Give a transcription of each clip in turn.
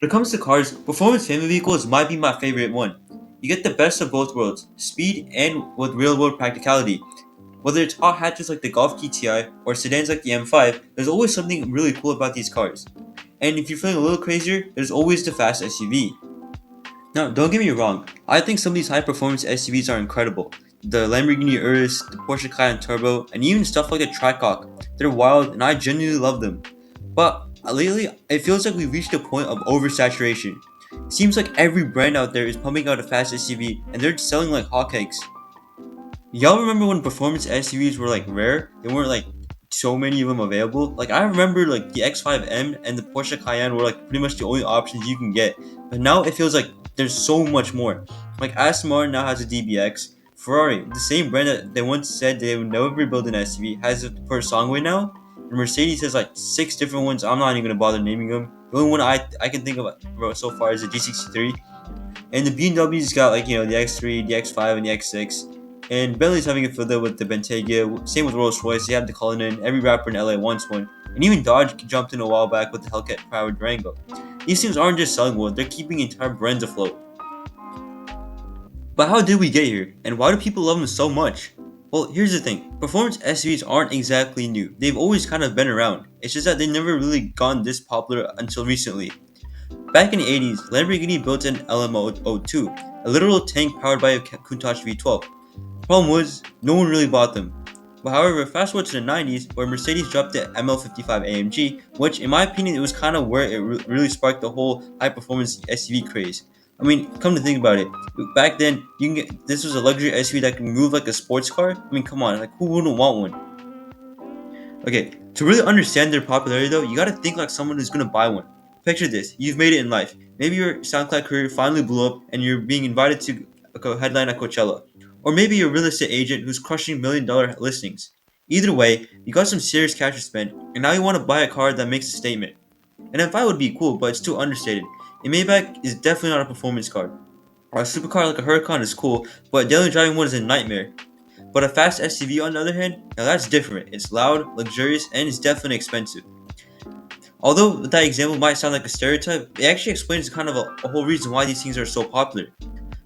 When it comes to cars, performance family vehicles might be my favorite one. You get the best of both worlds, speed and with real-world practicality. Whether it's hot hatches like the Golf GTI or sedans like the M5, there's always something really cool about these cars. And if you're feeling a little crazier, there's always the fast SUV. Now, don't get me wrong, I think some of these high-performance SUVs are incredible. The Lamborghini Urus, the Porsche Cayenne Turbo, and even stuff like the Tricot. They're wild and I genuinely love them. But lately, it feels like we've reached a point of oversaturation. It seems like every brand out there is pumping out a fast SUV and they're selling like hotcakes. Y'all remember when performance SUVs were like rare? There weren't like so many of them available. Like I remember like the X5M and the Porsche Cayenne were like pretty much the only options you can get. But now it feels like there's so much more. Like Aston Martin now has a DBX. Ferrari, the same brand that they once said they would never build an SUV, has it for a Songway now. And Mercedes has like 6 different ones. I'm not even gonna bother naming them. The only one I can think of so far is the G63. And the BMW's got like the X3, the X5, and the X6. And Bentley's having a fiddler with the Bentayga. Same with Rolls Royce. They have the Cullinan. Every rapper in LA wants one. And even Dodge jumped in a while back with the Hellcat-powered Durango. These things aren't just selling well; they're keeping entire brands afloat. But how did we get here? And why do people love them so much? Well, here's the thing. Performance SUVs aren't exactly new. They've always kind of been around. It's just that they never really gone this popular until recently. Back in the 80s, Lamborghini built an LM02, a literal tank powered by a Countach V12. Problem was, no one really bought them. But however, fast forward to the 90s, where Mercedes dropped the ML55 AMG, which in my opinion, it was kind of where it really sparked the whole high-performance SUV craze. I mean, come to think about it, back then, you can get this was a luxury SUV that can move like a sports car. I mean, come on, like who wouldn't want one? Okay, to really understand their popularity though, you gotta think like someone who's gonna buy one. Picture this, you've made it in life. Maybe your SoundCloud career finally blew up and you're being invited to a headline at Coachella. Or maybe you're a real estate agent who's crushing $1 million listings. Either way, you got some serious cash to spend, and now you want to buy a car that makes a statement. An M5 would be cool, but it's too understated. A Maybach is definitely not a performance car. Or a supercar like a Huracan is cool, but daily driving one is a nightmare. But a fast SUV, on the other hand, now that's different. It's loud, luxurious, and it's definitely expensive. Although that example might sound like a stereotype, it actually explains kind of a whole reason why these things are so popular.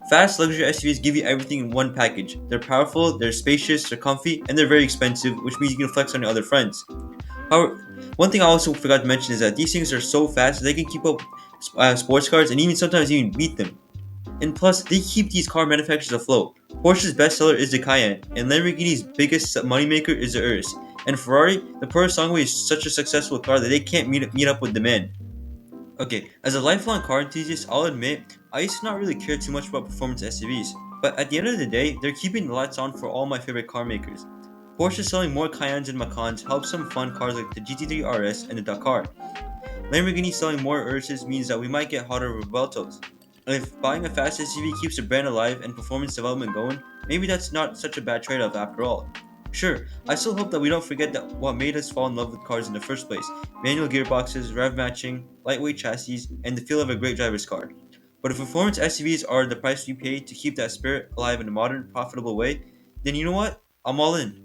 Fast luxury SUVs give you everything in one package. They're powerful, they're spacious, they're comfy, and they're very expensive, which means you can flex on your other friends. However, one thing I also forgot to mention is that these things are so fast they can keep up sports cars and even sometimes even beat them. And plus, they keep these car manufacturers afloat. Porsche's bestseller is the Cayenne, and Lamborghini's biggest moneymaker is the Urus. And Ferrari, the Puro Sangue is such a successful car that they can't meet up with demand. Okay, as a lifelong car enthusiast, I'll admit, I used to not really care too much about performance SUVs. But at the end of the day, they're keeping the lights on for all my favorite car makers. Porsche selling more Cayennes and Macans helps some fun cars like the GT3 RS and the Dakar. Lamborghini selling more Uruses means that we might get hotter Revueltos. And if buying a fast SUV keeps the brand alive and performance development going, maybe that's not such a bad trade-off after all. Sure, I still hope that we don't forget that what made us fall in love with cars in the first place: manual gearboxes, rev matching, lightweight chassis, and the feel of a great driver's car. But if performance SUVs are the price we pay to keep that spirit alive in a modern, profitable way, then you know what? I'm all in.